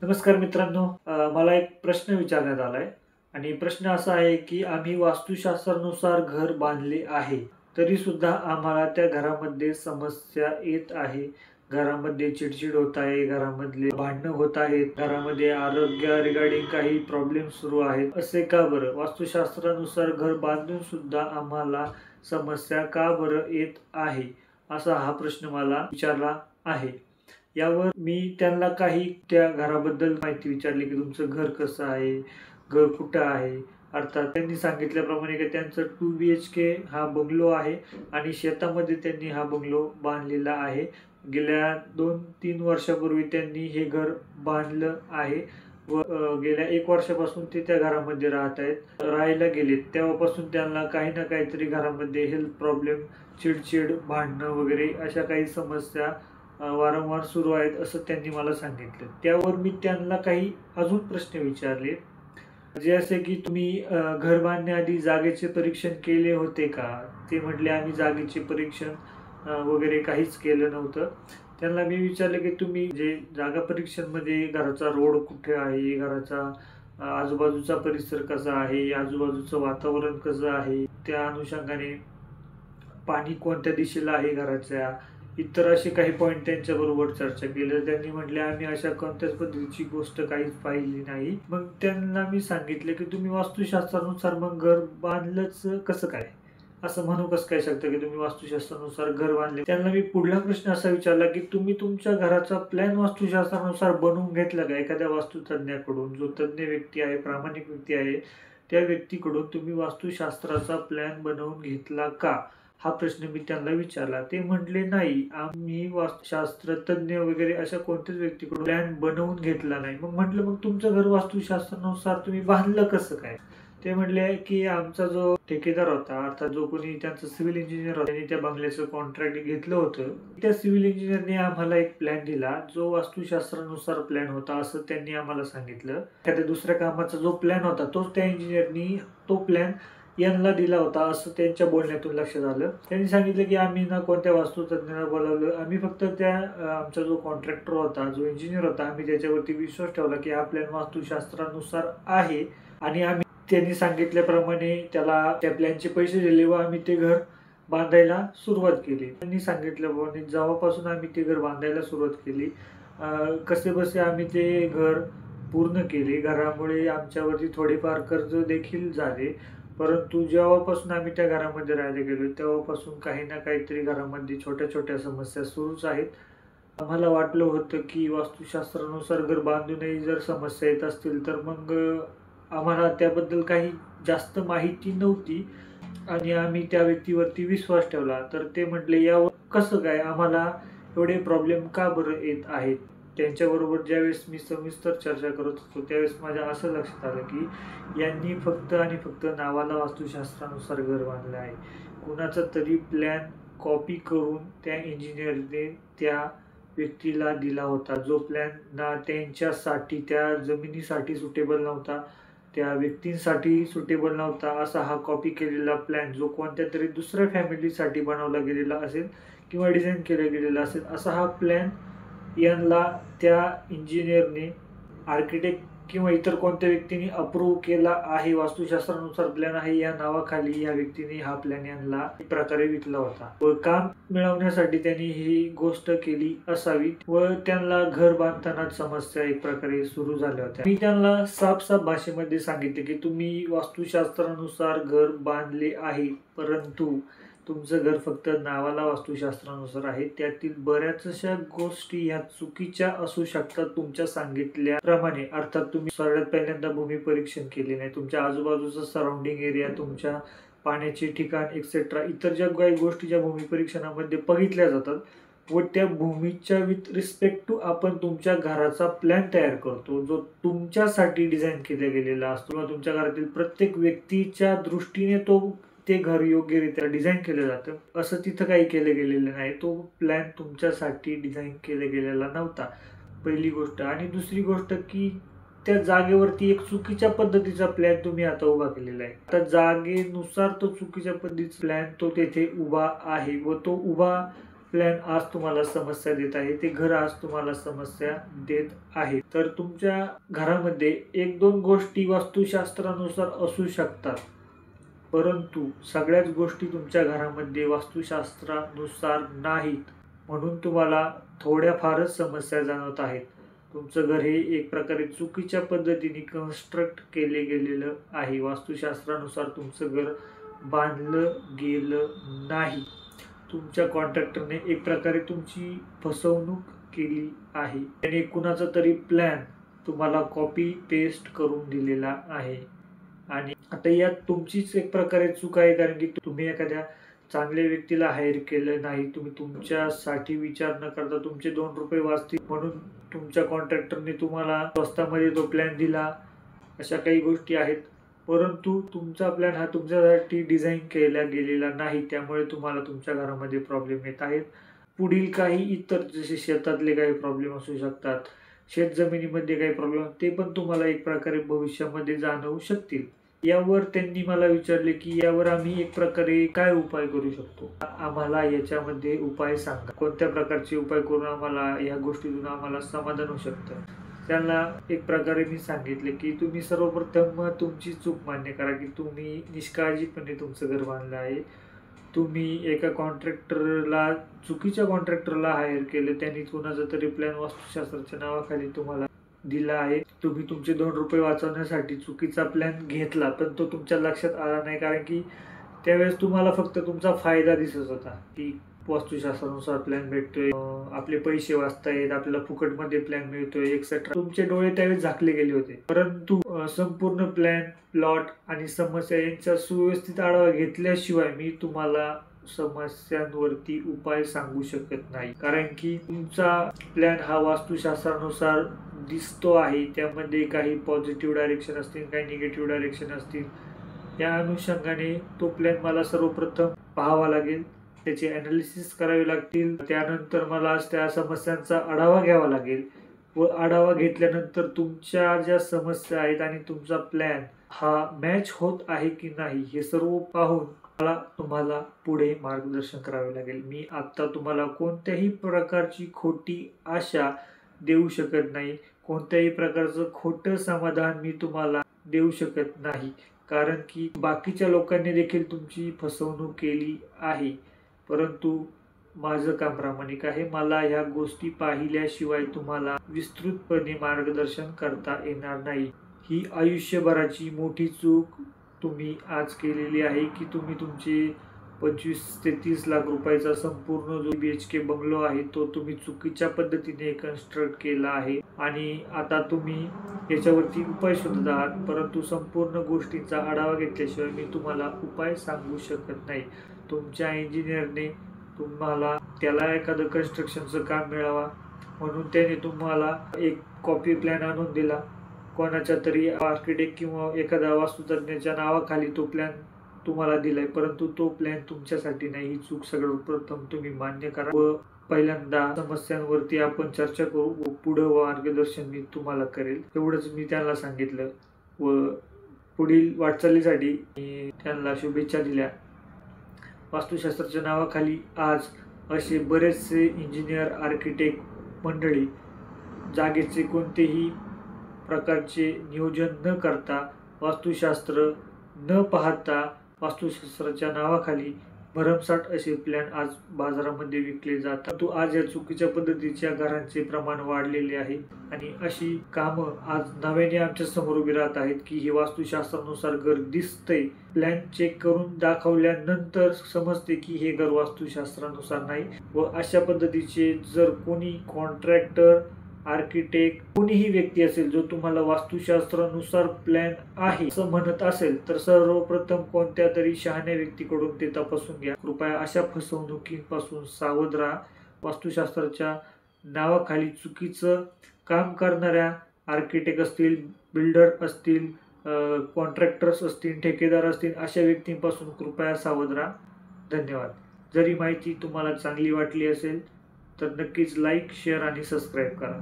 नमस्कार मित्रांनो. मला एक प्रश्न विचारण्यात आलाय आणि प्रश्न असा आहे, की आम्ही वास्तुशास्त्रानुसार घर बांधले आहे, तरी सुद्धा आम्हाला त्या घरामध्ये समस्या येत आहे. घरामध्ये चिडचिड होत आहे, घरामधले भांडणं होत आहेत, घरामध्ये आरोग्य रिगार्डिंग काही प्रॉब्लेम सुरू आहेत. असे का बरं? वास्तुशास्त्रानुसार घर बांधून सुद्धा आम्हाला समस्या का बरं येत आहे? असा हा प्रश्न मला विचारला आहे. यावर मी त्यांना काही त्या घराबद्दल माहिती विचारली, की तुमचं घर कसं आहे? घर कुठं आहे? अर्थात त्यांनी सांगितल्याप्रमाणे की त्यांचं 2 BHK हा बंगलो आहे आणि शेतामध्ये त्यांनी हा बंगलो बांधलेला आहे. गेल्या 2-3 वर्षापूर्वी त्यांनी हे घर बांधलं आहे व गेल्या 1 वर्षापासून ते त्या घरामध्ये राहत आहेत. राहायला गेलेत तेव्हापासून त्यांना काही ना काहीतरी घरामध्ये हेल्थ प्रॉब्लेम, चिडचिड, भांडणं वगैरे अशा काही समस्या वारंवार सुरू आहेत असं त्यांनी मला सांगितलं. त्यावर मी त्यांना काही अजून प्रश्न विचारले, जे असे की तुम्ही घर बांधण्याआधी जागेचे परीक्षण केले होते का? ते म्हटले आम्ही जागेचे परीक्षण वगैरे काहीच केलं नव्हतं. त्यांना मी विचारलं की तुम्ही जे जागा परीक्षणमध्ये घराचा रोड कुठे आहे, घराचा आजूबाजूचा परिसर कसा आहे, आजूबाजूचं वातावरण कसं आहे, त्या अनुषंगाने पाणी कोणत्या दिशेला आहे घराच्या, इतर असे काही पॉईंट त्यांच्याबरोबर चर्चा केली. त्यांनी म्हटले आम्ही अशा कोणत्याच पद्धतीची गोष्ट काहीच पाहिली नाही. मग त्यांना मी सांगितलं की तुम्ही वास्तुशास्त्रानुसार मग घर बांधलंच कसं काय? असं म्हणू कसं काय शकतं की तुम्ही वास्तुशास्त्रानुसार घर बांधले? त्यांना मी पुढला प्रश्न असा विचारला की तुम्ही तुमच्या घराचा प्लॅन वास्तुशास्त्रानुसार बनवून घेतला का एखाद्या वास्तुतज्ञाकडून? जो तज्ञ व्यक्ती आहे, प्रामाणिक व्यक्ती आहे, त्या व्यक्तीकडून तुम्ही वास्तुशास्त्राचा प्लॅन बनवून घेतला का? हा प्रश्न मी त्यांना विचारला. ते म्हटले, "नाही, आम्ही वास्तुशास्त्रज्ञ वगैरे अशा कोणत्याच व्यक्तीकडून प्लॅन बनवून घेतला नाही." मग म्हटलं, "मग तुमचं घर वास्तुशास्त्रानुसार तुम्ही बांधलं कसं काय?" ते म्हटले, की "आमचा जो ठेकेदार होता, अर्थात जो कोणी त्यांचा सिव्हिल इंजिनिअर होता, त्यांनी त्या बंगल्याचं कॉन्ट्रॅक्ट घेतलं होतं. त्या सिव्हिल इंजिनिअरने आम्हाला एक प्लॅन दिला, जो वास्तुशास्त्रानुसार प्लॅन होता असं त्यांनी आम्हाला सांगितलं. एखाद्या दुसऱ्या कामाचा जो प्लॅन होता, तोच त्या इंजिनिअरनी तो प्लॅन यांना दिला होता असं त्यांच्या बोलण्यातून लक्षात आलं. त्यांनी सांगितलं की आम्ही ना कोणत्या वास्तुतज्ञाला बोलावलं, आम्ही फक्त त्या आमचा जो कॉन्ट्रॅक्टर होता, जो इंजिनियर होता, आम्ही त्याच्यावरती विश्वास ठेवला की हा प्लॅन वास्तुशास्त्रानुसार आहे आणि आम्ही त्यांनी सांगितल्याप्रमाणे त्याला त्या प्लॅनचे पैसे दिले व आम्ही ते घर बांधायला सुरुवात केली. त्यांनी सांगितल्याप्रमाणे जेव्हापासून आम्ही ते घर बांधायला सुरुवात केली, कसेबसे आम्ही ते घर पूर्ण केले. घरामुळे आमच्यावरती थोडेफार कर्ज देखील झाले. परंतु जेव्हापासून आम्ही त्या घरामध्ये राहायला गेलो, तेव्हापासून काही ना काहीतरी घरामध्ये छोट्या-छोट्या समस्या सुरूच आहेत. आम्हाला वाटलं होतं, की वास्तुशास्त्रानुसार घर बांधूनही जर समस्या येत असतील, तर मग आम्हाला त्याबद्दल काही जास्त माहिती नव्हती आणि आम्ही त्या व्यक्तीवरती विश्वास ठेवला. तर ते म्हटले, "यावर कसं काय? आम्हाला एवढे प्रॉब्लेम का बरं येत आहेत?" त्यांच्याबरोबर ज्यावेळेस मी सविस्तर चर्चा करत होतो, त्यावेळेस माझ्या असं लक्षात आलं, की यांनी फक्त आणि फक्त नावाला वास्तुशास्त्रानुसार घर बांधलं आहे. कुणाचा तरी प्लॅन कॉपी करून त्या इंजिनिअरने त्या व्यक्तीला दिला होता. जो प्लॅन ना त्यांच्यासाठी, त्या जमिनीसाठी सुटेबल नव्हता, त्या व्यक्तींसाठी सुटेबल नव्हता. असा हा कॉपी केलेला प्लॅन जो कोणत्यातरी दुसऱ्या फॅमिलीसाठी बनवला गेलेला असेल किंवा डिझाइन केला गेलेला असेल, असा हा प्लॅन यांना त्या इंजिनिअरने, आर्किटेक्ट किंवा इतर कोणत्या व्यक्तीने अप्रूव्ह केला आहे. वास्तुशास्त्रानुसार प्लॅन आहे या नावाखाली या व्यक्तीने हा प्लॅन यांना एक प्रकारे विकला होता व काम मिळवण्यासाठी त्यांनी ही गोष्ट केली असावी व त्यांना घर बांधताना समस्या एक प्रकारे सुरू झाल्या होत्या. मी त्यांना साफ भाषेमध्ये सांगितले की तुम्ही वास्तुशास्त्रानुसार घर बांधले आहे, परंतु तुमचं घर फक्त नावाला वास्तुशास्त्रानुसार आहे. त्यातील बऱ्याचशा गोष्टी ह्या चुकीच्या असू शकतात तुमच्या सांगितल्याप्रमाणे. अर्थात तुम्ही सगळ्यात पहिल्यांदा भूमी परीक्षण केले नाही. तुमच्या आजूबाजूचा सराउंडिंग एरिया, तुमच्या पाण्याचे ठिकाण एक्सेट्रा इतर ज्या काही गोष्टी ज्या भूमी परीक्षणामध्ये बघितल्या जातात व त्या भूमीच्या विथ रिस्पेक्ट टू आपण तुमच्या घराचा प्लॅन तयार करतो, जो तुमच्यासाठी डिझाईन केला गेलेला असतो किंवा तुमच्या घरातील प्रत्येक व्यक्तीच्या दृष्टीने ते घर योग्यरित्या डिझाईन केलं जातं. असं तिथं काही केलं गेलेलं नाही. तो प्लॅन तुमच्यासाठी डिझाईन केला गेलेला नव्हता, पहिली गोष्ट. आणि दुसरी गोष्ट की त्या जागेवरती एक चुकीच्या पद्धतीचा प्लॅन तुम्ही आता उभा केलेला आहे. आता जागेनुसार तो चुकीच्या पद्धतीचा प्लॅन तो तेथे उभा आहे व तो उभा प्लॅन आज तुम्हाला समस्या देत आहे, ते घर आज तुम्हाला समस्या देत आहे. तर तुमच्या घरामध्ये 1-2 गोष्टी वास्तुशास्त्रानुसार असू शकतात, परंतु सगळ्याच गोष्टी तुमच्या घरामध्ये वास्तुशास्त्रानुसार नाहीत. म्हणून तुम्हाला थोड्याफारच समस्या जाणवत आहेत. तुमचं घर हे एक प्रकारे चुकीच्या पद्धतीने कन्स्ट्रक्ट केले गेलेलं आहे. वास्तुशास्त्रानुसार तुमचं घर बांधलं गेलं नाही. तुमच्या कॉन्ट्रॅक्टरने एक प्रकारे तुमची फसवणूक केली आहे. त्याने कुणाचा तरी प्लॅन तुम्हाला कॉपी पेस्ट करून दिलेला आहे आणि आता यात तुमचीच एक प्रकारे चूक आहे, कारण की तुम्ही एखाद्या चांगल्या व्यक्तीला हायर केलं नाही. तुम्ही तुमच्यासाठी विचार न करता तुमचे 2 रुपये वाचतील म्हणून तुमच्या कॉन्ट्रॅक्टरने तुम्हाला स्वस्तामध्ये तो प्लॅन दिला. अशा काही गोष्टी आहेत, परंतु तुमचा प्लॅन हा तुमच्यासाठी डिझाईन केला गेलेला नाही. त्यामुळे तुम्हाला तुमच्या घरामध्ये प्रॉब्लेम येत आहेत. पुढील काही इतर जसे शेतातले काही प्रॉब्लेम असू शकतात, शेतजमिनीमध्ये काही प्रॉब्लेम, ते पण तुम्हाला एक प्रकारे भविष्यामध्ये जाणवू शकतील. यावर त्यांनी मला विचारले की यावर आम्ही एक प्रकारे काय उपाय करू शकतो, आम्हाला याच्यामध्ये उपाय सांगा. कोणत्या प्रकारचे उपाय करून आम्हाला या गोष्टीतून आम्हाला समाधान होऊ शकतं. त्यांना एक प्रकारे मी सांगितले की तुम्ही सर्वप्रथम तुमची चूक मान्य करा की तुम्ही निष्काळजीपणे तुमचं घर बांधलं आहे. तुम्ही एका कॉन्ट्रॅक्टरला, चुकीच्या कॉन्ट्रॅक्टरला हायर केलं. त्यांनी कुणाचा तरी प्लॅन वास्तुशास्त्राच्या नावाखाली तुम्हाला दिला आहे. तुम्ही तुमचे 2 रुपये वाचवण्यासाठी चुकीचा प्लॅन घेतला, पण तो तुमच्या लक्षात आला नाही, कारण की त्यावेळेस तुम्हाला फक्त तुमचा फायदा दिसत होता की वास्तुशास्त्रानुसार प्लॅन भेटतोय, आपले पैसे वाचतायत, आपल्याला फुकटमध्ये प्लॅन मिळतोय एक्सेट्रा. तुमचे डोळे त्यावेळेस झाकले गेले होते. परंतु संपूर्ण प्लॅन, प्लॉट आणि समस्या यांचा सुव्यवस्थित आढावा घेतल्याशिवाय मी तुम्हाला समस्यांवरती उपाय सांगू शकत नाही, कारण की तुमचा प्लॅन हा वास्तुशास्त्रानुसार दिसतो आहे. त्यामध्ये काही पॉझिटिव्ह डायरेक्शन असतील, काही निगेटिव्ह डायरेक्शन असतील. या अनुषंगाने तो प्लॅन मला सर्वप्रथम पाहावा लागेल, त्याचे ॲनालिसिस करावे लागतील. त्यानंतर मला त्या समस्यांचा आढावा घ्यावा लागेल व आढावा घेतल्यानंतर तुमच्या ज्या समस्या आहेत आणि तुमचा प्लॅन हा मॅच होत आहे की नाही हे सर्व पाहून मला तुम्हाला पुढे मार्गदर्शन करावे लागेल. मी आत्ता तुम्हाला कोणत्याही प्रकारची खोटी आशा देऊ शकत नाही. कोणत्याही प्रकारचं खोटं समाधान मी तुम्हाला देऊ शकत नाही, कारण की बाकीच्या लोकांनी देखील तुमची फसवणूक केली आहे. परंतु माझं काम प्रामाणिक आहे. मला ह्या गोष्टी पाहिल्याशिवाय तुम्हाला विस्तृतपणे मार्गदर्शन करता येणार नाही. ही आयुष्यभराची मोठी चूक तुम्ही आज केलेली आहे की तुम्ही तुमचे 25 ते 30 लाख रुपयाचा संपूर्ण जो BHK बंगलो आहे तो तुम्ही चुकीच्या पद्धतीने कन्स्ट्रक्ट केला आहे आणि आता तुम्ही याच्यावरती उपाय शोधत आहात. परंतु संपूर्ण गोष्टींचा आढावा घेतल्याशिवाय मी तुम्हाला उपाय सांगू शकत नाही. तुमच्या इंजिनियरने तुम्हाला त्याला एखादं कन्स्ट्रक्शनचं काम मिळावा म्हणून त्याने तुम्हाला एक कॉपी प्लॅन आणून दिला. कोणाच्या तरी आर्किटेक्ट किंवा एखाद्या वास्तुतज्ञाच्या नावाखाली तो प्लॅन तुम्हाला दिलाय, परंतु तो प्लॅन तुमच्यासाठी नाही. ही चूक सर्वप्रथम तुम्ही मान्य करा व पहिल्यांदा समस्यांवरती आपण चर्चा करू व पुढं मार्गदर्शन मी तुम्हाला करेल. एवढंच मी त्यांना सांगितलं व पुढील वाटचालीसाठी मी त्यांना शुभेच्छा दिल्या. वास्तुशास्त्राच्या नावाखाली आज असे बरेचसे इंजिनियर, आर्किटेक्ट मंडळी जागेचे कोणतेही प्रकारचे नियोजन न करता, वास्तुशास्त्र न पाहता, वास्तुशास्त्राच्या नावाखाली भरमसाठ असे प्लॅन आज बाजारामध्ये विकले जातात. तो आज या चुकीच्या पद्धतीच्या घरांचे प्रमाण वाढलेले आहे आणि अशी कामं आज नव्याने आमच्या समोर उभी राहत आहेत की हे वास्तुशास्त्रानुसार घर दिसतंय. प्लॅन चेक करून दाखवल्यानंतर समजते की हे घर वास्तुशास्त्रानुसार नाही व अशा पद्धतीचे जर कोणी कॉन्ट्रॅक्टर, आर्किटेक्ट, कोणीही व्यक्ती असेल जो तुम्हाला वास्तुशास्त्रानुसार प्लॅन आहे असं म्हणत असेल तर सर्वप्रथम कोणत्या तरी शहाण्या व्यक्तीकडून ते तपासून घ्या. कृपया अशा फसवणुकीपासून सावध राहा. वास्तुशास्त्राच्या नावाखाली चुकीचं काम करणाऱ्या आर्किटेक्ट असतील, बिल्डर असतील, कॉन्ट्रॅक्टर्स असतील, ठेकेदार असतील, अशा व्यक्तींपासून कृपया सावध राहा. धन्यवाद. जरी माहिती तुम्हाला चांगली वाटली असेल तर नक्कीच लाईक, शेअर आणि सबस्क्राईब करा.